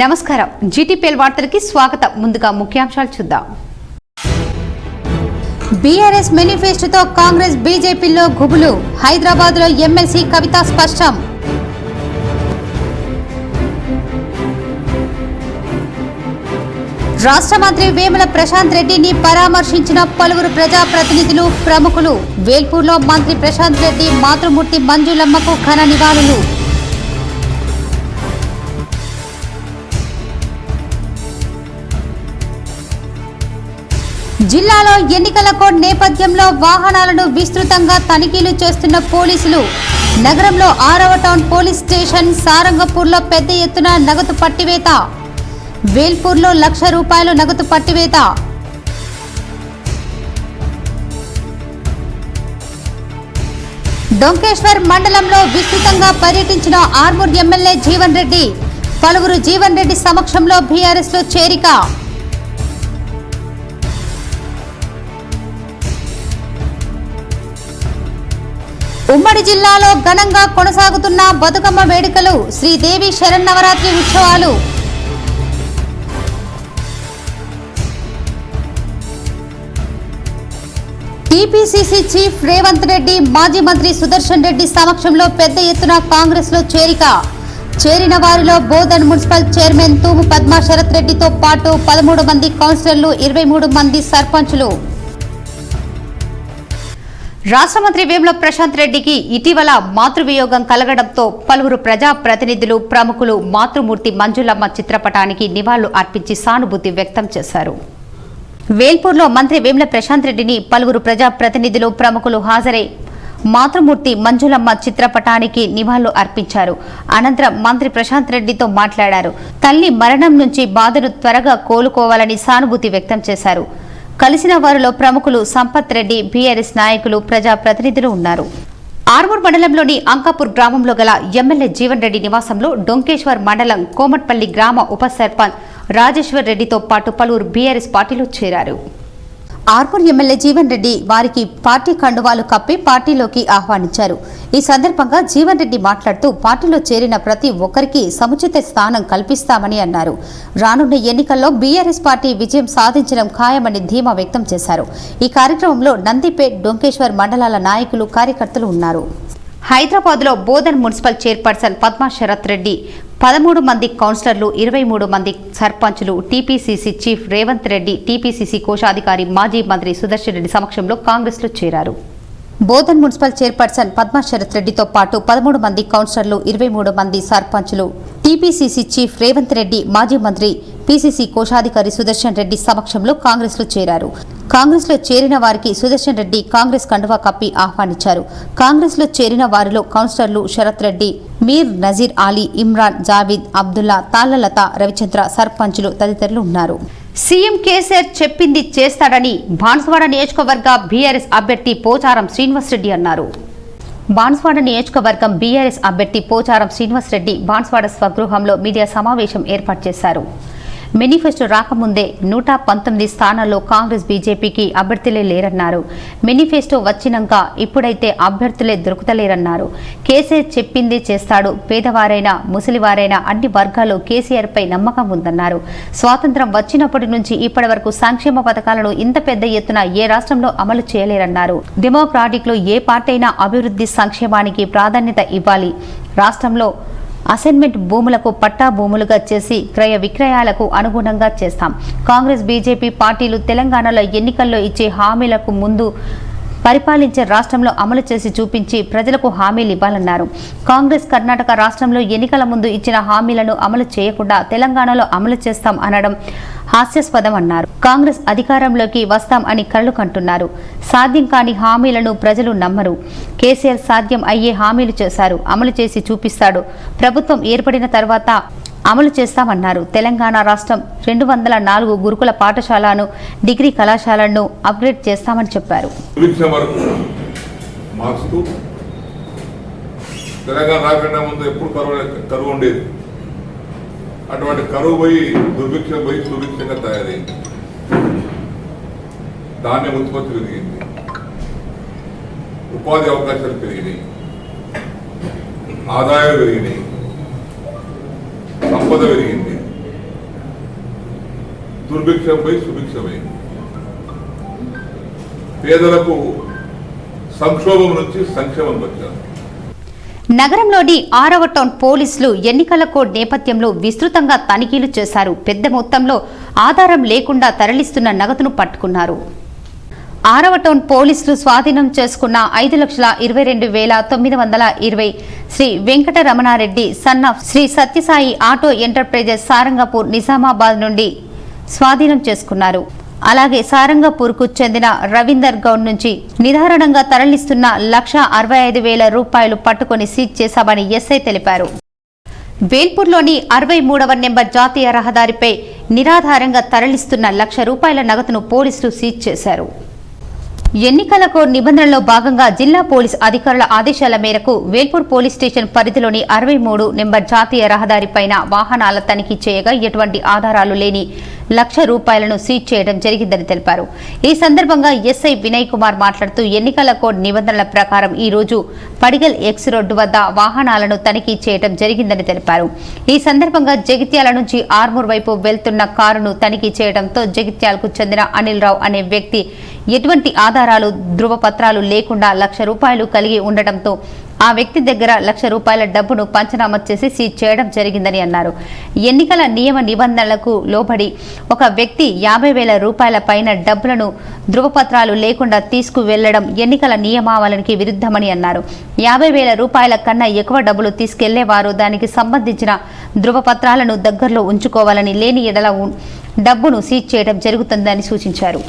నమస్కారం జీటీపీఎల్ వార్తలకి స్వాగతం. ముందుగా ముఖ్యాంశాలు చూద్దాం. బీఆర్ఎస్ మేనిఫెస్టోతో కాంగ్రెస్ బీజేపీలో గుబులు. హైదరాబాద్లో ఎమ్మెల్సీ కవిత స్పష్టం. రాష్ట్ర మంత్రి వేముల ప్రశాంత్ రెడ్డిని పరామర్శించిన పలువురు ప్రజాప్రతినిధులు, ప్రముఖులు. వేల్పూర్లో మంత్రి ప్రశాంత్ రెడ్డి మాతృమూర్తి మంజులమ్మకు ఘన నివాళులు. జిల్లాలో ఎన్నికల కోడ్ నేపథ్యంలో వాహనాలను విస్తృతంగా తనిఖీలు చేస్తున్న పోలీసులు. నగరంలో 6వ టౌన్ పోలీస్ స్టేషన్ సారంగపూర్లో పెద్ద ఎత్తున నగదు పట్టివేత. వేల్పూర్లో ₹1,00,000 నగదు పట్టివేత. డొంకేశ్వర్ మండలంలో విస్తృతంగా పర్యటించిన ఆర్మూర్ ఎమ్మెల్యే జీవన్ రెడ్డి. పలువురు జీవన్ రెడ్డి సమక్షంలో బీఆర్ఎస్ లో చేరిక. ఉమ్మడి జిల్లాలో ఘనంగా కొనసాగుతున్న బతుకమ్మ వేడుకలు. శ్రీదేవి శరన్నవరాత్రి ఉత్సవాలు. టీపీసీసీ చీఫ్ రేవంత్ రెడ్డి, మాజీ మంత్రి సుదర్శన్ రెడ్డి సమక్షంలో పెద్ద ఎత్తున కాంగ్రెస్ లో చేరిక. చేరిన వారిలో బోధన్ మున్సిపల్ చైర్మన్ తూము పద్మా శరత్ రెడ్డితో పాటు 13 మంది కౌన్సిలర్లు, 23 మంది సర్పంచులు. రాష్ట్ర మంత్రి వేముల ప్రశాంత్ రెడ్డికి ఇటీవల మాతృవియోగం కలగడంతో పలువురు ప్రజాప్రతినిధులు, ప్రముఖులు మాతృమూర్తి మంజులమ్మ చిత్రపటానికి నివాళులు అర్పించి సానుభూతి వ్యక్తం చేశారు. వేల్పూర్లో మంత్రి వేముల ప్రశాంత్ రెడ్డిని పలువురు ప్రజాప్రతినిధులు, ప్రముఖులు హాజరై మాతృమూర్తి మంజులమ్మ చిత్రపటానికి నివాళులు అర్పించారు. అనంతరం మంత్రి ప్రశాంత్ రెడ్డితో మాట్లాడారు. తల్లి మరణం నుంచి బాధను త్వరగా కోలుకోవాలని సానుభూతి వ్యక్తం చేశారు. కలిసిన వారిలో ప్రముఖులు సంపత్ రెడ్డి, బీఆర్ఎస్ నాయకులు, ప్రజాప్రతినిధులు ఉన్నారు. ఆర్మూర్ మండలంలోని అంకాపూర్ గ్రామంలో గల ఎమ్మెల్యే జీవన్ రెడ్డి నివాసంలో డొంకేశ్వర్ మండలం కోమట్పల్లి గ్రామ ఉప సర్పంచ్ రాజేశ్వర్ రెడ్డితో పాటు పలువురు బీఆర్ఎస్ పార్టీలో చేరారు. ఆర్మూర్ ఎమ్మెల్యే జీవన్ రెడ్డి వారికి పార్టీ కండువాలు కప్పి పార్టీలోకి ఆహ్వానించారు. ఈ సందర్భంగా జీవన్ రెడ్డి మాట్లాడుతూ పార్టీలో చేరిన ప్రతి ఒక్కరికి సముచిత స్థానం కల్పిస్తామని అన్నారు. రానున్న ఎన్నికల్లో బీఆర్ఎస్ పార్టీ విజయం సాధించడం ఖాయమని ధీమా వ్యక్తం చేశారు. ఈ కార్యక్రమంలో నందిపేట్, డొంకేశ్వర్ మండలాల నాయకులు, కార్యకర్తలు ఉన్నారు. హైదరాబాద్లో బోధన్ మున్సిపల్ చైర్పర్సన్ పద్మా శరత్ రెడ్డి, 13 మంది కౌన్సిలర్లు, 23 మంది సర్పంచులు, TPCC chief Revanth Reddy, TPCC కోశాధికారి మాజీ మంత్రి సుదర్శన్ రెడ్డి సమక్షంలో కాంగ్రెస్ లో చేరారు. బోధన్ మున్సిపల్ చైర్పర్సన్ పద్మా శరత్ రెడ్డితో పాటు 13 మంది కౌన్సిలర్లు, 23 మంది సర్పంచులు, టీపీసీసీ చీఫ్ రేవంత్ రెడ్డి, మాజీ మంత్రి, పీసీసీ కోశాధికారి సుదర్శన్ రెడ్డి సమక్షంలో కాంగ్రెస్ లో చేరారు. కాంగ్రెస్ లో చేరిన వారికి సుదర్శన్ రెడ్డి కాంగ్రెస్ కండువా కప్పి ఆహ్వానించారు. కాంగ్రెస్ లో చేరిన వారిలో కౌన్సిలర్లు శరత్ రెడ్డి, మీర్ నజీర్ అలీ, ఇమ్రాన్, జావీద్, అబ్దుల్లా, తాళ్లలత, రవిచంద్ర, సర్పంచులు తదితరులు ఉన్నారు. సీఎం కేసీఆర్ చెప్పింది చేస్తాడని బాన్సువాడ నియోజకవర్గ బీఆర్ఎస్ అభ్యర్థి పోచారం శ్రీనివాసరెడ్డి అన్నారు. బాన్సువాడ నియోజకవర్గం బీఆర్ఎస్ అభ్యర్థి పోచారం శ్రీనివాసరెడ్డి బాన్సువాడ స్వగృహంలో మీడియా సమావేశం ఏర్పాటు చేశారు. మేనిఫెస్టో రాకముందే 119 స్థానాల్లో కాంగ్రెస్ బీజేపీకి అభ్యర్థులే లేరన్నారు. మేనిఫెస్టో వచ్చినాక ఇప్పుడైతే అభ్యర్థులే దొరుకుతలేరన్నారు. కేసీఆర్ చెప్పింది చేస్తాడు. పేదవారైనా, ముసలివారైనా అన్ని వర్గాల్లో కేసీఆర్ పై నమ్మకం ఉందన్నారు. స్వాతంత్ర్యం వచ్చినప్పటి నుంచి ఇప్పటి వరకు సంక్షేమ పథకాలను ఇంత పెద్ద ఎత్తున ఏ రాష్ట్రంలో అమలు చేయలేరన్నారు. డెమోక్రాటిక్ లో ఏ పార్టీ అయినా అభివృద్ధి, సంక్షేమానికి ప్రాధాన్యత ఇవ్వాలి. రాష్ట్రంలో అసైన్మెంట్ భూములకు పట్టా భూములుగా చేసి క్రయ విక్రయాలకు అనుగుణంగా చేస్తాం. కాంగ్రెస్, బీజేపీ పార్టీలు తెలంగాణలో ఎన్నికల్లో ఇచ్చే హామీలకు ముందు పరిపాలించే రాష్ట్రంలో అమలు చేసి చూపించి ప్రజలకు హామీలు ఇవ్వాలన్నారు. కాంగ్రెస్ కర్ణాటక రాష్ట్రంలో ఎన్నికల ముందు ఇచ్చిన హామీలను అమలు చేయకుండా తెలంగాణలో అమలు చేస్తాం అనడం హాస్యాస్పదం అన్నారు. కాంగ్రెస్ అధికారంలోకి వస్తాం అని కళ్ళు కంటున్నారు. సాధ్యం కాని హామీలను ప్రజలు నమ్మరు. కేసీఆర్ సాధ్యం అయ్యే హామీలు చేశారు, అమలు చేసి చూపిస్తాడు. ప్రభుత్వం ఏర్పడిన తర్వాత అమలు చేస్తామన్నారు. తెలంగాణ రాష్ట్రం 204 గురుకుల పాఠశాలను, డిగ్రీ కళాశాలను అప్గ్రేడ్ చేస్తామని చెప్పారు. తెలంగాణ రాకుండా ముందు ఎప్పుడు కరువు ఉండేది. అటువంటి కరువు పోయి దుర్భిక్షం పోయి సుభిక్షంగా తయారైంది. ధాన్యం ఉత్పత్తి పెరిగింది, ఉపాధి అవకాశాలు పెరిగినాయి, ఆదాయాలు పెరిగినాయి, సంపద పెరిగింది. దుర్భిక్షంపై సుభిక్షమైంది. పేదలకు సంక్షోభం నుంచి సంక్షేమం వచ్చారు. నగరంలోని 6వ టౌన్ పోలీసులు ఎన్నికల కోడ్ నేపథ్యంలో విస్తృతంగా తనిఖీలు చేశారు. పెద్ద మొత్తంలో ఆధారం లేకుండా తరలిస్తున్న నగదును పట్టుకున్నారు. 6వ టౌన్ పోలీసులు స్వాధీనం చేసుకున్న 5,22,920 Shri Venkataramana Reddy son of Shri Sathyasai auto enterprises Sarangapur Nizamabad నుండి స్వాధీనం చేసుకున్నారు. అలాగే సారంగపూర్కు చెందిన రవీందర్ గౌడ్ నుంచి నిదారణంగా తరలిస్తున్న 1,65,000 రూపాయలు పట్టుకుని సీజ్ చేశామని ఎస్ఐ తెలిపారు. వేల్పూర్లోని 63వ నెంబర్ జాతీయ రహదారిపై నిరాధారంగా తరలిస్తున్న 1,00,000 రూపాయల నగదును పోలీసులు సీజ్ చేశారు. ఎన్నికల కోడ్ నిబంధనలో భాగంగా జిల్లా పోలీస్ అధికారుల ఆదేశాల మేరకు వేల్పూర్ పోలీస్ స్టేషన్ పరిధిలోని 63 నెంబర్ జాతీయ రహదారిపైన వాహనాల తనిఖీ చేయగా ఎటువంటి ఆధారాలు లేని 1,00,000 రూపాయలను సీజ్ చేయడం జరిగిందని తెలిపారు. ఈ సందర్భంగా ఎస్ఐ వినయ్ కుమార్ మాట్లాడుతూ ఎన్నికల కోడ్ నిబంధనల ప్రకారం ఈ రోజు పడిగల్ ఎక్స్ రోడ్డు వద్ద వాహనాలను తనిఖీ చేయడం జరిగిందని తెలిపారు. ఈ సందర్భంగా జగిత్యాల నుంచి ఆర్మూర్ వైపు వెళ్తున్న కారును తనిఖీ చేయడంతో జగిత్యాలకు చెందిన అనిల్ రావు అనే వ్యక్తి ఎటువంటి ఆధారాలు ధృవపత్రాలు లేకుండా 1,00,000 రూపాయలు కలిగి ఉండటంతో ఆ వ్యక్తి దగ్గర 1,00,000 రూపాయల డబ్బును పంచనామా చేసి సీజ్ చేయడం జరిగిందని అన్నారు. ఎన్నికల నియమ నిబంధనలకు లోబడి ఒక వ్యక్తి 50,000 రూపాయల పైన డబ్బులను ధృవపత్రాలు లేకుండా తీసుకువెళ్లడం ఎన్నికల నియమావళికి విరుద్ధమని అన్నారు. 50,000 రూపాయల కన్నా ఎక్కువ డబ్బులు తీసుకెళ్లేవారు దానికి సంబంధించిన ధృవపత్రాలను దగ్గరలో ఉంచుకోవాలని, లేని ఎడల డబ్బును సీజ్ చేయడం జరుగుతుందని సూచించారు.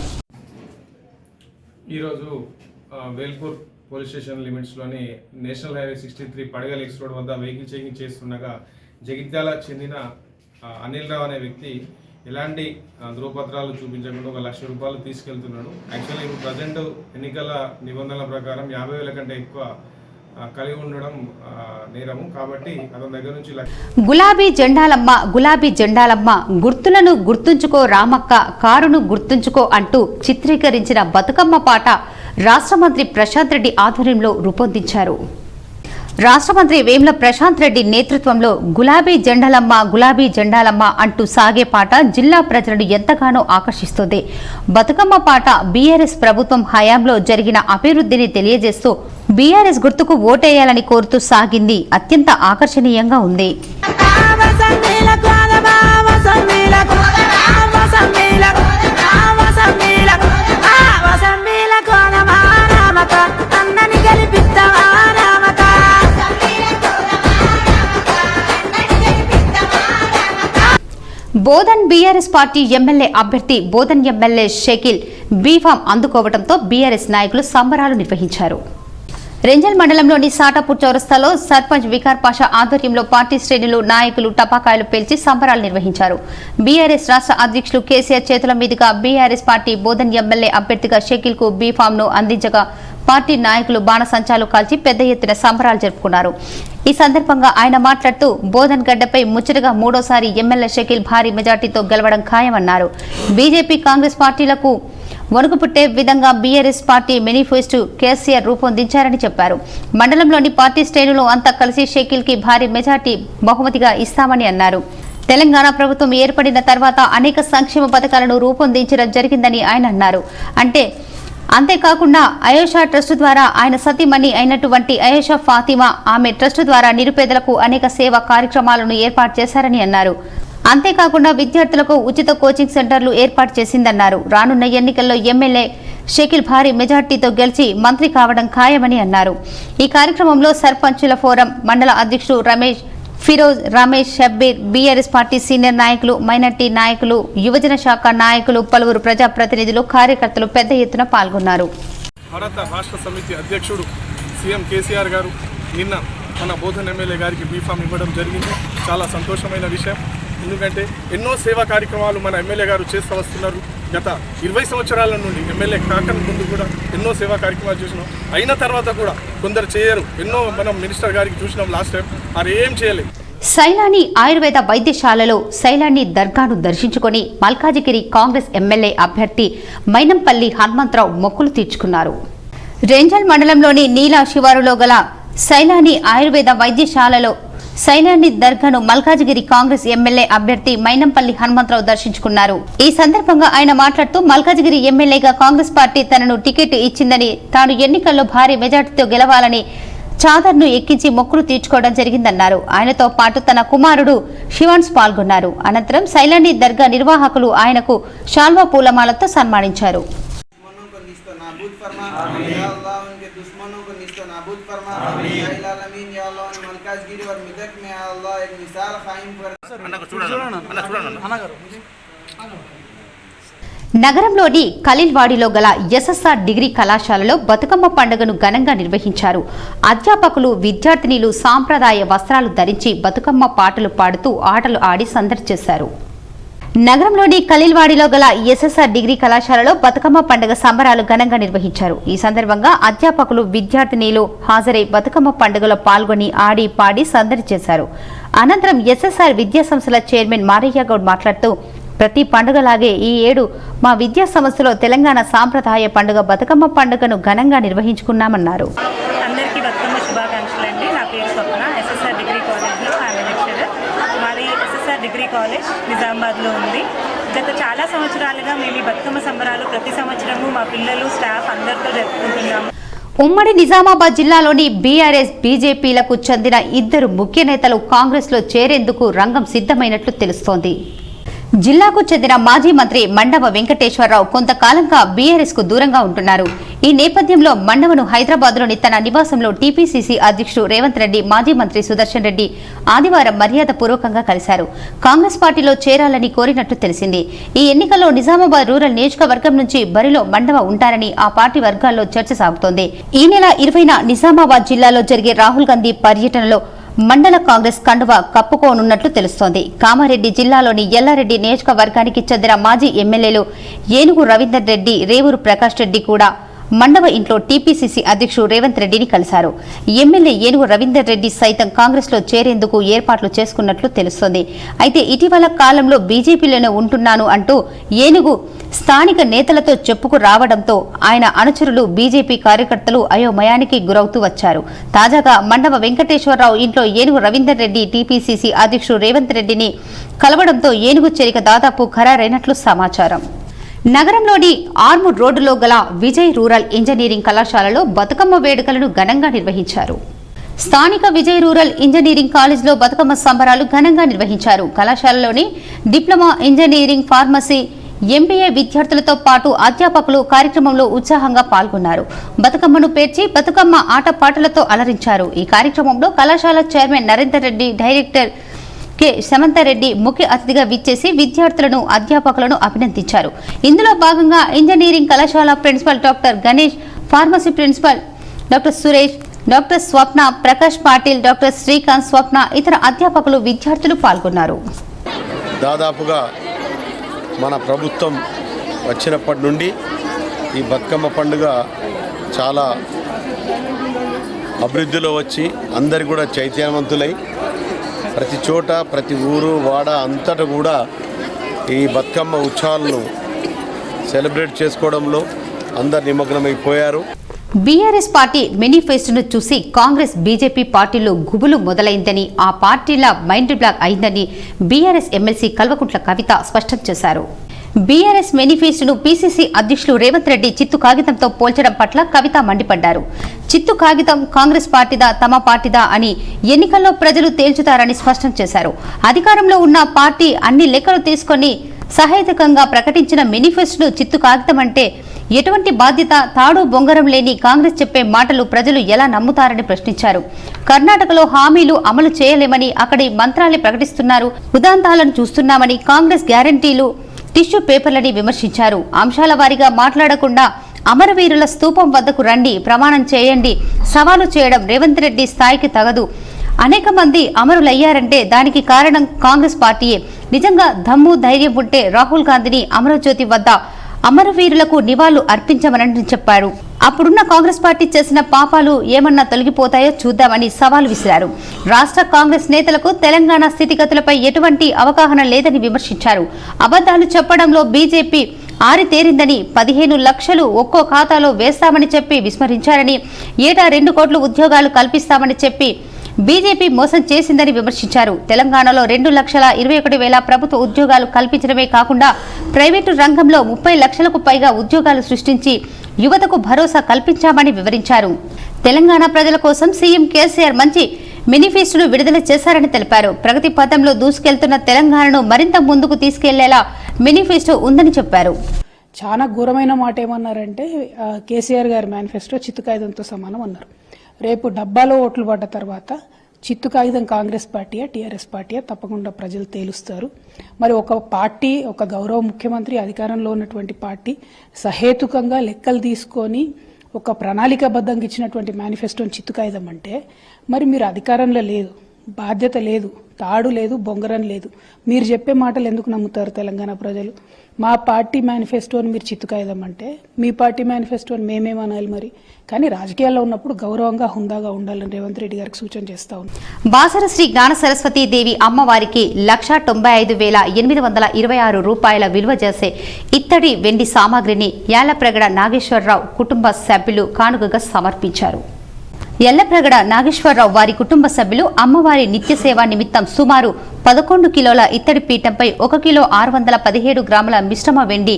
ఈరోజు వేల్పూర్ పోలీస్ స్టేషన్ లిమిట్స్లోని national highway 63 Padagal X road వద్ద వెహికల్ చెకింగ్ చేస్తుండగా జగిత్యాల చెందిన అనిల్ రావు అనే వ్యక్తి ఎలాంటి ధృవపత్రాలు చూపించకుండా 1,00,000 రూపాయలు తీసుకెళ్తున్నాడు. యాక్చువల్లీ ఇప్పుడు ప్రజెంట్ ఎన్నికల నిబంధనల ప్రకారం 50,000 కంటే ఎక్కువ కలిగి ఉండడం నేరము. కాబట్టి అతని దగ్గర నుంచి గులాబీ జెండాలమ్మ గుర్తులను గుర్తుంచుకో రామక్క, కారును గుర్తుంచుకో అంటూ చిత్రీకరించిన బతుకమ్మ పాట రాష్ట్ర మంత్రి ప్రశాంత్ రెడ్డి ఆధ్వర్యంలో రూపొందించారు. రాష్ట్ర మంత్రి వేముల ప్రశాంత్ రెడ్డి నేతృత్వంలో గులాబీ జెండాలమ్మ అంటూ సాగే పాట జిల్లా ప్రజలను ఎంతగానో ఆకర్షిస్తోంది. బతుకమ్మ పాట బీఆర్ఎస్ ప్రభుత్వం హయాంలో జరిగిన అభివృద్ధిని తెలియజేస్తూ బీఆర్ఎస్ గుర్తుకు ఓటేయాలని కోరుతూ సాగింది. అత్యంత ఆకర్షణీయంగా ఉంది. బోధన్ బీఆర్ఎస్ పార్టీ ఎమ్మెల్యే అభ్యర్థి బోధన్ ఎమ్మెల్యే షకీల్ బీఫామ్ అందుకోవడంతో బీఆర్ఎస్ నాయకులు సంబరాలు నిర్వహించారు. రెంజల్ మండలంలోని సాటాపూర్ చౌరస్తాలో సర్పంచ్ వికార్ పాషా ఆధ్వర్యంలో పార్టీ శ్రేణులు నాయకులు టపాకాయలు పేల్చి సంబరాలు నిర్వహించారు. బీఆర్ఎస్ రాష్ట్ర అధ్యక్షులు కేసీఆర్ చేతుల మీదుగా బీఆర్ఎస్ పార్టీ బోధన్ ఎమ్మెల్యే అభ్యర్థిగా షకీల్ కు బీఫామ్ ను అందించగా పార్టీ నాయకులు బాణసంచాలు కాల్చి పెద్ద ఎత్తున సంబరాలు జరుపుకున్నారు. ఈ సందర్భంగా ఆయన మాట్లాడుతూ బోధన్ గడ్డపై ముచ్చటగా మూడోసారి ఎమ్మెల్యే షకీల్ భారీ మెజార్టీతో గెలవడం ఖాయమన్నారు. బీజేపీ కాంగ్రెస్ పార్టీలకు వణుకు పుట్టే విధంగా బీఆర్ఎస్ పార్టీ మేనిఫెస్టో కేసీఆర్ రూపొందించారని చెప్పారు. మండలంలోని పార్టీ శ్రేణులు అంతా కలిసి షకీల్ కి భారీ మెజార్టీ బహుమతిగా ఇస్తామని అన్నారు. తెలంగాణ ప్రభుత్వం ఏర్పడిన తర్వాత అనేక సంక్షేమ పథకాలను రూపొందించడం జరిగిందని ఆయన అన్నారు. అంతేకాకుండా అయోషా ట్రస్ట్ ద్వారా ఆయన సతీమణి అయినటువంటి అయోషా ఫాతిమా ఆమె ట్రస్ట్ ద్వారా నిరుపేదలకు అనేక సేవా కార్యక్రమాలను ఏర్పాటు చేశారని అన్నారు. అంతేకాకుండా విద్యార్థులకు ఉచిత కోచింగ్ సెంటర్లు ఏర్పాటు చేసిందన్నారు. రానున్న ఎన్నికల్లో ఎమ్మెల్యే షకీల్ భారీ మెజార్టీతో గెలిచి మంత్రి కావడం ఖాయమని అన్నారు. ఈ కార్యక్రమంలో సర్పంచుల ఫోరం మండల అధ్యక్షుడు Ramesh, Firoz, Ramesh, Shabbir, BRS party senior నాయకులు, మైనార్టీ నాయకులు, యువజన శాఖ నాయకులు, పలువురు ప్రజాప్రతినిధులు, కార్యకర్తలు పెద్ద ఎత్తున పాల్గొన్నారు. భారత రాష్ట్ర సమితి అధ్యక్షుడు సీఎం కేసీఆర్ గారు నిన్న మన బోధన్ ఎమ్మెల్యే గారికి బీఫామ్ ఇవ్వడం జరిగింది. చాలా సంతోషమైన విషయం. ఎందుకంటే ఎన్నో సేవా కార్యక్రమాలు మన ఎమ్మెల్యే గారు చేస్తూ వస్తున్నారు. గత 20 సంవత్సరాల నుండి ఎమ్మెల్యే కాకన ముందు కూడా ఎన్నో సేవా కార్యక్రమాలు చూసినాం. అయిన తర్వాత కూడా కొందరు చేయరు. ఎన్నో మనం మినిస్టర్ గారికి చూసినాం లాస్ట్ టైం, అది ఏం చేయలేదు. సైలాని ఆయుర్వేద వైద్యశాలలో సైలాని దర్గాను దర్శించుకొని మల్కాజిగిరి కాంగ్రెస్ ఎమ్మెల్యే అభ్యర్థి మైనంపల్లి హనుమంతరావు మొక్కులు తీర్చుకున్నారు. రెంజల్ మండలంలోని నీలా శివారులో గల సైలాని ఆయుర్వేద వైద్యశాలలో సైలాని దర్గాను మల్కాజిగిరి కాంగ్రెస్ ఎమ్మెల్యే అభ్యర్థి మైనంపల్లి హనుమంతరావు దర్శించుకున్నారు. ఈ సందర్భంగా ఆయన మాట్లాడుతూ మల్కాజిగిరి ఎమ్మెల్యేగా కాంగ్రెస్ పార్టీ తనను టికెట్ ఇచ్చిందని, తాను ఎన్నికల్లో భారీ మెజార్టీతో గెలవాలని చాదర్ను ఎక్కించి మొక్కులు తీర్చుకోవడం జరిగిందన్నారు. ఆయనతో పాటు తన కుమారుడు శివాన్స్ పాల్గొన్నారు. అనంతరం సైలాని దర్గా నిర్వాహకులు ఆయనకు శాల్వా పూలమాలతో సన్మానించారు. నగరంలోని ఖలీల్వాడిలో గల ఎస్ఎస్ఆర్ డిగ్రీ కళాశాలలో బతుకమ్మ పండుగను ఘనంగా నిర్వహించారు. అధ్యాపకులు, విద్యార్థినిలు సాంప్రదాయ వస్త్రాలు ధరించి బతుకమ్మ పాటలు పాడుతూ ఆటలు ఆడి సందడి చేశారు. నగరంలోని ఖలీల్వాడిలో గల ఎస్ఎస్ఆర్ డిగ్రీ కళాశాలలో బతుకమ్మ పండుగ సంబరాలు ఘనంగా నిర్వహించారు. ఈ సందర్భంగా అధ్యాపకులు, విద్యార్థినిలు హాజరై బతుకమ్మ పండుగలో పాల్గొని ఆడి పాడి సందడి చేశారు. అనంతరం ఎస్ఎస్ఆర్ విద్యాసంస్థల చైర్మన్ మారయ్య గౌడ్ మాట్లాడుతూ, ప్రతి పండుగలాగే ఈ ఏడు మా విద్యా సంస్థలో తెలంగాణ సాంప్రదాయ పండుగ బతుకమ్మ పండుగను ఘనంగా నిర్వహించుకున్నామన్నారు. అందరికీ బతుకమ్మ శుభాకాంక్షలండి. నా పేరు స్వప్న. ఎస్ఎస్ఆర్ డిగ్రీ కాలేజ్లో ఆమె లెక్చరర్. మాది ఎస్ఎస్ఆర్ డిగ్రీ కాలేజ్ నిజామాబాద్లో ఉంది. గత చాలా సంవత్సరాలుగా మేము ఈ బతుకమ్మ సంబరాలు ప్రతి సంవత్సరము మా పిల్లలు, స్టాఫ్ అందరితో జరుపుకుంటున్నాము. ఉమ్మడి నిజామాబాద్ జిల్లాలోని బీఆర్ఎస్, బీజేపీలకు చెందిన ఇద్దరు ముఖ్య నేతలు కాంగ్రెస్లో చేరేందుకు రంగం సిద్ధమైనట్లు తెలుస్తోంది. జిల్లాకు చెందిన మాజీ మంత్రి మండవ వెంకటేశ్వరరావు కొంతకాలంగా బీఆర్ఎస్ కు దూరంగా ఉంటున్నారు. ఈ నేపథ్యంలో మండవను హైదరాబాద్లోని తన నివాసంలో టీపీసీసీ అధ్యక్షుడు రేవంత్ రెడ్డి, మాజీ మంత్రి సుదర్శన్ రెడ్డి ఆదివారం మర్యాదపూర్వకంగా కలిశారు. కాంగ్రెస్ పార్టీలో చేరాలని కోరినట్లు తెలిసింది. ఈ ఎన్నికల్లో నిజామాబాద్ రూరల్ నియోజకవర్గం నుంచి బరిలో మండవ ఉంటారని ఆ పార్టీ వర్గాల్లో చర్చ సాగుతోంది. ఈ నెల 20న నిజామాబాద్ జిల్లాలో జరిగే రాహుల్ గాంధీ పర్యటనలో మండల కాంగ్రెస్ కండువా కప్పుకోనున్నట్లు తెలుస్తోంది. కామారెడ్డి జిల్లాలోని ఎల్లారెడ్డి నియోజకవర్గానికి చెందిన మాజీ ఎమ్మెల్యేలు ఏనుగు రవీందర్ రెడ్డి, రేవూరు ప్రకాష్ రెడ్డి కూడా మండవ ఇంట్లో టీపీసీసీ అధ్యక్షుడు రేవంత్ రెడ్డిని కలిశారు. ఎమ్మెల్యే ఏనుగు రవీందర్ రెడ్డి సైతం కాంగ్రెస్ లో చేరేందుకు ఏర్పాట్లు చేసుకున్నట్లు తెలుస్తోంది. అయితే ఇటీవల కాలంలో బీజేపీలోనే ఉంటున్నాను అంటూ ఏనుగు స్థానిక నేతలతో చెప్పుకు రావడంతో ఆయన అనుచరులు, బీజేపీ కార్యకర్తలు అయోమయానికి గురవుతూ వచ్చారు. తాజాగా మండవ వెంకటేశ్వరరావు ఇంట్లో ఏనుగు రవీందర్ రెడ్డి టీపీసీసీ అధ్యక్షుడు రేవంత్ రెడ్డిని కలవడంతో ఏనుగు చేరిక దాదాపు ఖరారైనట్లు సమాచారం. నగరంలోని ఆర్మూర్ రోడ్డులో గల విజయ్ రూరల్ ఇంజనీరింగ్ కళాశాలలో బతుకమ్మ వేడుకలను ఘనంగా నిర్వహించారు. స్థానిక విజయ్ రూరల్ ఇంజనీరింగ్ కాలేజ్లో బతుకమ్మ సంబరాలు ఘనంగా నిర్వహించారు. కళాశాలలోని డిప్లొమా ఇంజనీరింగ్, ఫార్మసీ, ఎంబీఏ విద్యార్థులతో పాటు అధ్యాపకులు కార్యక్రమంలో ఉత్సాహంగా పాల్గొన్నారు. బతుకమ్మను పేర్చి బతుకమ్మ ఆటపాటలతో అలరించారు. ఈ కార్యక్రమంలో కళాశాల chairman Narender Reddy, director K Shamantha Reddy ముఖ్య అతిథిగా విచ్చేసి విద్యార్థులను, అధ్యాపకులను అభినందించారు. ఇందులో భాగంగా ఇంజనీరింగ్ కళాశాల principal doctor Ganesh, pharmacy principal doctor Suresh, doctor Swapna, Prakash Patil, doctor Srikanth, Swapna, ఇతర అధ్యాపకులు, విద్యార్థులు పాల్గొన్నారు. దాదాపుగా మన ప్రభుత్వం వచ్చినప్పటి నుండి ఈ బతుకమ్మ పండుగ చాలా అభివృద్ధిలో వచ్చి అందరు కూడా చైతన్యవంతులై ప్రతి చోట, ప్రతి ఊరు, వాడ అంతటా కూడా ఈ బతుకమ్మ ఉత్సవాలను సెలబ్రేట్ చేసుకోవడంలో అందరు నిమగ్నమైపోయారు. బీఆర్ఎస్ పార్టీ మేనిఫెస్టోను చూసి కాంగ్రెస్, బీజేపీ పార్టీలో గుబులు మొదలైందని, ఆ పార్టీల మైండ్ బ్లాక్ అయిందని బీఆర్ఎస్ ఎమ్మెల్సీ కల్వకుంట్ల కవిత స్పష్టం చేశారు. బీఆర్ఎస్ మేనిఫెస్టోను పీసీసీ అధ్యక్షులు రేవంత్ రెడ్డి చిత్తు కాగితంతో పోల్చడం పట్ల కవిత మండిపడ్డారు. చిత్తు కాగితం కాంగ్రెస్ పార్టీదా, తమ పార్టీదా అని ఎన్నికల్లో ప్రజలు తేల్చుతారని స్పష్టం చేశారు. అధికారంలో ఉన్న పార్టీ అన్ని లెక్కలు తీసుకొని సహేతుకంగా ప్రకటించిన మేనిఫెస్టోను చిత్తు కాగితం అంటే ఎటువంటి బాధ్యత, తాడు బొంగరం లేని కాంగ్రెస్ చెప్పే మాటలు ప్రజలు ఎలా నమ్ముతారని ప్రశ్నించారు. కర్ణాటకలో హామీలు అమలు చేయలేమని, అక్కడి మంత్రాలే ప్రకటిస్తున్నారు, ఉదాంతాలను చూస్తున్నామని, కాంగ్రెస్ గ్యారంటీలు టిష్యూ పేపర్లని విమర్శించారు. అంశాల వారీగా మాట్లాడకుండా అమరవీరుల స్తూపం వద్దకు రండి, ప్రమాణం చేయండి, సవాలు చేయడం రేవంత్ రెడ్డి స్థాయికి తగదు. అనేక మంది అమరులయ్యారంటే దానికి కారణం కాంగ్రెస్ పార్టీయే. నిజంగా దమ్ము, ధైర్యం ఉంటే రాహుల్ గాంధీని అమరజ్యోతి వద్ద అమరవీరులకు నివాళులు అర్పించమని చెప్పారు. అప్పుడున్న కాంగ్రెస్ పార్టీ చేసిన పాపాలు ఏమన్నా తొలగిపోతాయో చూద్దామని సవాల్ విసిరారు. రాష్ట్ర కాంగ్రెస్ నేతలకు తెలంగాణ స్థితిగతులపై ఎటువంటి అవగాహన లేదని విమర్శించారు. అబద్ధాలు చెప్పడంలో బీజేపీ ఆరితేరిందని, 15 లక్షలు ఒక్కో ఖాతాలో వేస్తామని చెప్పి విస్మరించారని, ఏటా 2 కోట్ల ఉద్యోగాలు కల్పిస్తామని చెప్పి బీజేపీ మోసం చేసిందని విమర్శించారు. తెలంగాణలో 2,21,000 ప్రభుత్వ ఉద్యోగాలు కల్పించడమే కాకుండా ప్రైవేటు రంగంలో 30 లక్షలకు పైగా ఉద్యోగాలు సృష్టించి యువతకు భరోసా కల్పించామని వివరించారు. తెలంగాణ ప్రజల కోసం సీఎం కేసీఆర్ మంచి మేనిఫెస్టోను విడుదల చేశారని తెలిపారు. ప్రగతి పథంలో దూసుకెళ్తున్న తెలంగాణను మరింత ముందుకు తీసుకెళ్లేలా మేనిఫెస్టో ఉందని చెప్పారు. చాలా ఘోరమైన మాట ఏమన్నారంటే కేసీఆర్ గారి మేనిఫెస్టో చిత్తు కాగితంతో సమానం అన్నారు. రేపు డబ్బాలో ఓట్లు పడ్డ తర్వాత చిత్తు కాగితం కాంగ్రెస్ పార్టీయా టీఆర్ఎస్ పార్టీయా తప్పకుండా ప్రజలు తేలుస్తారు. మరి ఒక పార్టీ, ఒక గౌరవ ముఖ్యమంత్రి, అధికారంలో ఉన్నటువంటి పార్టీ సహేతుకంగా లెక్కలు తీసుకొని ఒక ప్రణాళికాబద్ధంగా ఇచ్చినటువంటి మేనిఫెస్టోని చిత్తు కాగితం అంటే మరి మీరు అధికారంలో లేదు, బాధ్యత లేదు, తాడు లేదు, బొంగరం లేదు. మీరు చెప్పే మాటలు ఎందుకు నమ్ముతారు తెలంగాణ ప్రజలు? మా పార్టీ మేనిఫెస్టోని మీరు చిత్తు కాగితం అంటే మీ పార్టీ మేనిఫెస్టోని మేమేమనాలి మరి? కానీ రాజకీయాల్లో ఉన్నప్పుడు గౌరవంగా హుందాగా ఉండాలని రేవంత్ రెడ్డి గారికి సూచన చేస్తా ఉన్నాం. బాసర శ్రీ జ్ఞాన సరస్వతీ దేవి అమ్మవారికి 1,95,826 రూపాయల విలువ చేసే ఇత్తడి వెండి సామాగ్రిని యాలప్రగడ నాగేశ్వరరావు కుటుంబ సభ్యులు కానుకగా సమర్పించారు. ఎల్లప్రగడ నాగేశ్వరరావు వారి కుటుంబ సభ్యులు అమ్మవారి నిత్య సేవ నిమిత్తం సుమారు 11 కిలోల ఇత్తడి పీఠంపై 1 కిలో 617 గ్రాముల మిశ్రమ వెండి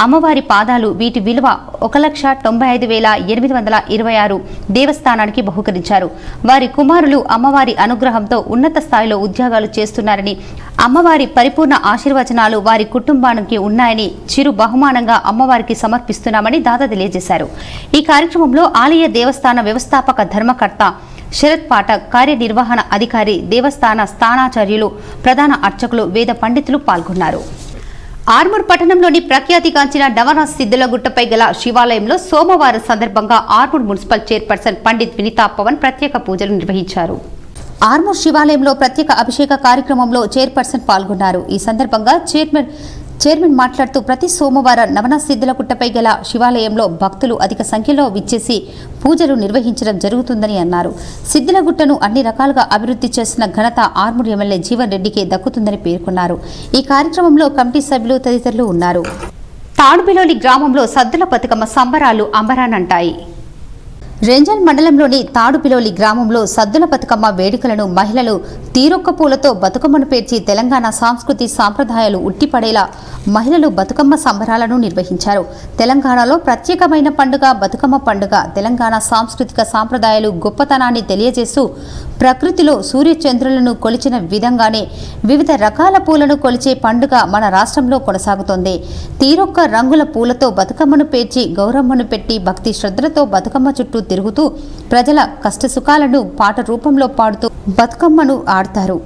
అమ్మవారి పాదాలు వీటి విలువ 1,95,826 దేవస్థానానికి బహుకరించారు. వారి కుమారులు అమ్మవారి అనుగ్రహంతో ఉన్నత స్థాయిలో ఉద్యోగాలు చేస్తున్నారని, అమ్మవారి పరిపూర్ణ ఆశీర్వచనాలు వారి కుటుంబానికి ఉన్నాయని చిరు బహుమానంగా అమ్మవారికి సమర్పిస్తున్నామని దాత తెలియజేశారు. ఈ కార్యక్రమంలో ఆలయ దేవస్థాన వ్యవస్థాపక ధర్మకర్త శరత్ పాఠక్, కార్యనిర్వహణ అధికారి, దేవస్థాన స్థానాచార్యులు, ప్రధాన అర్చకులు, వేద పండితులు పాల్గొన్నారు. ఆర్మూర్ పట్టణంలోని ప్రఖ్యాతిగాంచిన నవనాథ్ సిద్ధులగుట్టపై గల శివాలయంలో సోమవారం సందర్భంగా ఆర్మూర్ మున్సిపల్ చైర్పర్సన్ పండిత్ వినీతా పవన్ ప్రత్యేక పూజలు నిర్వహించారు. ఆర్మూర్ శివాలయంలో ప్రత్యేక అభిషేక కార్యక్రమంలో చైర్పర్సన్ పాల్గొన్నారు. ఈ సందర్భంగా చైర్మన్ మాట్లాడుతూ ప్రతి సోమవారం నవనాథ్ సిద్ధులగుట్టపై గల శివాలయంలో భక్తులు అధిక సంఖ్యలో విచ్చేసి పూజలు నిర్వహించడం జరుగుతుందని అన్నారు. సిద్ధులగుట్టను అన్ని రకాలుగా అభివృద్ధి చేసిన ఘనత ఆర్మూర్ ఎమ్మెల్యే జీవన్ రెడ్డికే దక్కుతుందని పేర్కొన్నారు. ఈ కార్యక్రమంలో కమిటీ సభ్యులు తదితరులు ఉన్నారు. తాడుబిలోలి గ్రామంలో సద్దుల బతుకమ్మ సంబరాలు అంబరానంటాయి. రెంజల్ మండలంలోని తాడుపిలోలి గ్రామంలో సద్దుల బతుకమ్మ వేడుకలను మహిళలు తీరొక్క పూలతో బతుకమ్మను పేర్చి తెలంగాణ సంస్కృతి సాంప్రదాయాలు ఉట్టిపడేలా మహిళలు బతుకమ్మ సంబరాలను నిర్వహించారు. తెలంగాణలో ప్రత్యేకమైన పండుగ బతుకమ్మ పండుగ. తెలంగాణ సాంస్కృతిక సాంప్రదాయాలు గొప్పతనాన్ని తెలియజేస్తూ ప్రకృతిలో సూర్యచంద్రులను కొలిచిన విధంగానే వివిధ రకాల పూలను కొలిచే పండుగ మన రాష్ట్రంలో కొనసాగుతోంది. తీరొక్క రంగుల పూలతో బతుకమ్మను పేర్చి గౌరమ్మను పెట్టి భక్తి శ్రద్ధలతో బతుకమ్మ చుట్టూ తిరుగుతూ ప్రజల కష్టసుఖాలను పాట రూపంలో పాడుతూ బతుకమ్మను ఆడతారు.